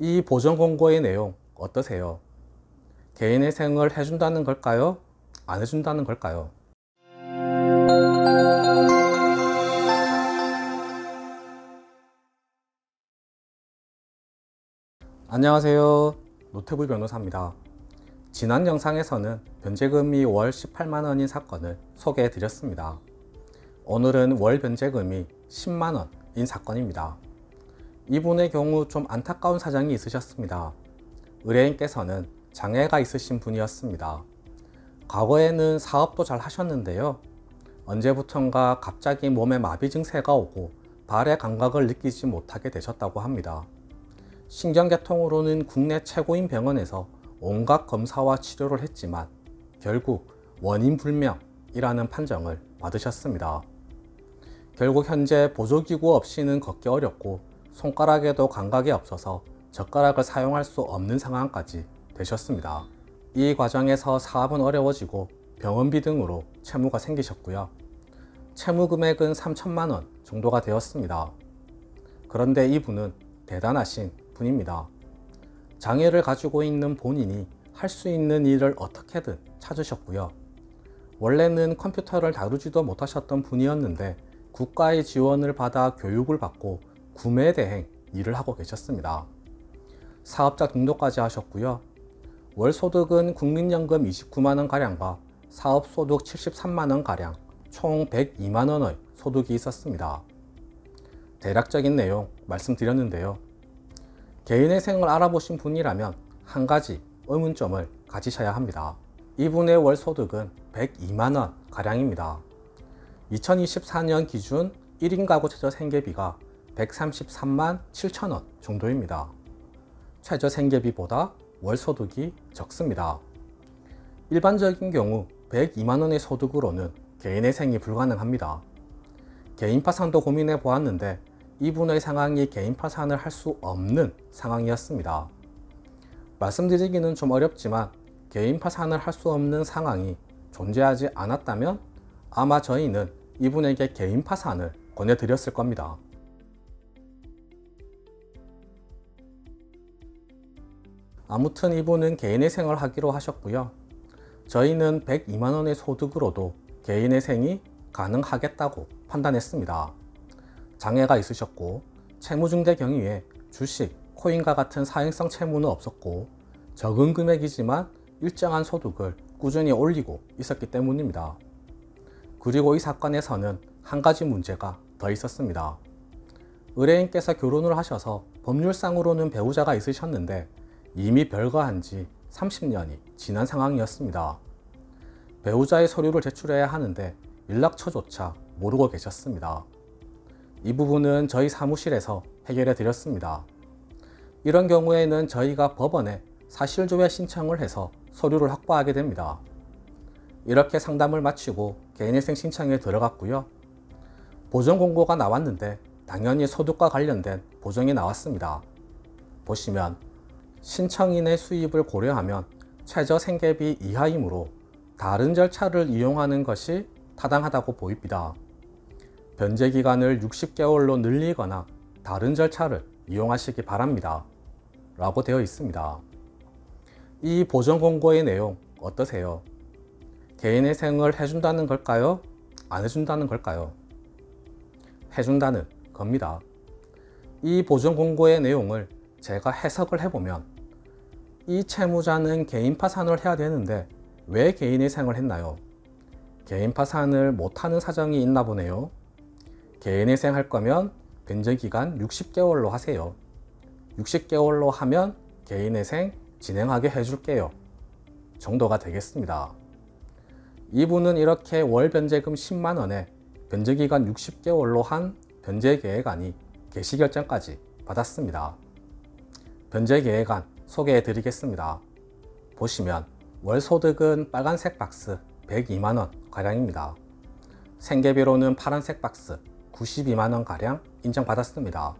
이 보전 공고의 내용 어떠세요? 개인회생을 해준다는 걸까요? 안 해준다는 걸까요? 안녕하세요. 노태불 변호사입니다. 지난 영상에서는 변제금이 월 18만원인 사건을 소개해 드렸습니다. 오늘은 월 변제금이 10만원인 사건입니다. 이분의 경우 좀 안타까운 사정이 있으셨습니다. 의뢰인께서는 장애가 있으신 분이었습니다. 과거에는 사업도 잘 하셨는데요. 언제부턴가 갑자기 몸에 마비 증세가 오고 발의 감각을 느끼지 못하게 되셨다고 합니다. 신경계통으로는 국내 최고인 병원에서 온갖 검사와 치료를 했지만 결국 원인 불명이라는 판정을 받으셨습니다. 결국 현재 보조기구 없이는 걷기 어렵고 손가락에도 감각이 없어서 젓가락을 사용할 수 없는 상황까지 되셨습니다. 이 과정에서 사업은 어려워지고 병원비 등으로 채무가 생기셨고요. 채무 금액은 3천만 원 정도가 되었습니다. 그런데 이분은 대단하신 분입니다. 장애를 가지고 있는 본인이 할 수 있는 일을 어떻게든 찾으셨고요. 원래는 컴퓨터를 다루지도 못하셨던 분이었는데 국가의 지원을 받아 교육을 받고 구매 대행 일을 하고 계셨습니다. 사업자 등록까지 하셨고요. 월 소득은 국민연금 29만원가량과 사업소득 73만원가량 총 102만원의 소득이 있었습니다. 대략적인 내용 말씀드렸는데요. 개인회생을 알아보신 분이라면 한 가지 의문점을 가지셔야 합니다. 이분의 월 소득은 102만원 가량입니다. 2024년 기준 1인 가구 최저 생계비가 133만 7천원 정도입니다. 최저 생계비보다 월 소득이 적습니다. 일반적인 경우 102만원의 소득으로는 개인회생이 불가능합니다. 개인 파산도 고민해 보았는데 이분의 상황이 개인 파산을 할 수 없는 상황이었습니다. 말씀드리기는 좀 어렵지만 개인 파산을 할 수 없는 상황이 존재하지 않았다면 아마 저희는 이분에게 개인 파산을 권해드렸을 겁니다. 아무튼 이분은 개인회생을 하기로 하셨고요. 저희는 102만원의 소득으로도 개인회생이 가능하겠다고 판단했습니다. 장애가 있으셨고 채무중대 경위에 주식, 코인과 같은 사행성 채무는 없었고 적은 금액이지만 일정한 소득을 꾸준히 올리고 있었기 때문입니다. 그리고 이 사건에서는 한 가지 문제가 더 있었습니다. 의뢰인께서 결혼을 하셔서 법률상으로는 배우자가 있으셨는데 이미 별거한 지 30년이 지난 상황이었습니다. 배우자의 서류를 제출해야 하는데 연락처조차 모르고 계셨습니다. 이 부분은 저희 사무실에서 해결해 드렸습니다. 이런 경우에는 저희가 법원에 사실조회 신청을 해서 서류를 확보하게 됩니다. 이렇게 상담을 마치고 개인회생 신청에 들어갔고요. 보정 공고가 나왔는데 당연히 소득과 관련된 보정이 나왔습니다. 보시면 신청인의 수입을 고려하면 최저 생계비 이하이므로 다른 절차를 이용하는 것이 타당하다고 보입니다. 변제 기간을 60개월로 늘리거나 다른 절차를 이용하시기 바랍니다. 라고 되어 있습니다. 이 보전 공고의 내용 어떠세요? 개인회생을 해준다는 걸까요? 안 해준다는 걸까요? 해준다는 겁니다. 이 보전 공고의 내용을 제가 해석을 해보면 이 채무자는 개인 파산을 해야 되는데 왜 개인회생을 했나요? 개인 파산을 못하는 사정이 있나 보네요. 개인회생 할 거면 변제기간 60개월로 하세요. 60개월로 하면 개인회생 진행하게 해줄게요. 정도가 되겠습니다. 이분은 이렇게 월 변제금 10만원에 변제기간 60개월로 한 변제계획안이 개시결정까지 받았습니다. 변제계획안 소개해 드리겠습니다. 보시면 월 소득은 빨간색 박스 102만원 가량입니다. 생계비로는 파란색 박스 92만원 가량 인정받았습니다.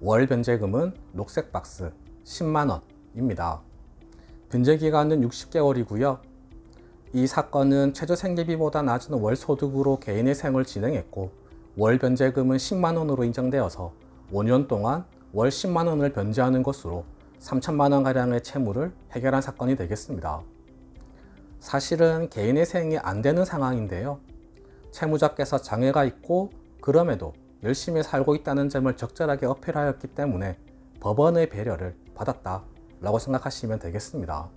월 변제금은 녹색 박스 10만원입니다. 변제기간은 60개월이고요. 이 사건은 최저 생계비보다 낮은 월 소득으로 개인회생을 진행했고 월 변제금은 10만원으로 인정되어서 5년 동안 월 10만 원을 변제하는 것으로 3천만 원가량의 채무를 해결한 사건이 되겠습니다. 사실은 개인의 생이 안 되는 상황인데요. 채무자께서 장애가 있고 그럼에도 열심히 살고 있다는 점을 적절하게 어필하였기 때문에 법원의 배려를 받았다라고 생각하시면 되겠습니다.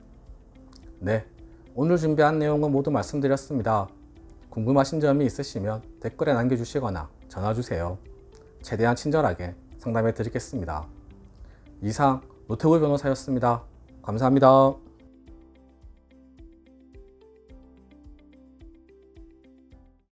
네, 오늘 준비한 내용은 모두 말씀드렸습니다. 궁금하신 점이 있으시면 댓글에 남겨주시거나 전화주세요. 최대한 친절하게 상담해 드리겠습니다. 이상 노태우 변호사였습니다. 감사합니다.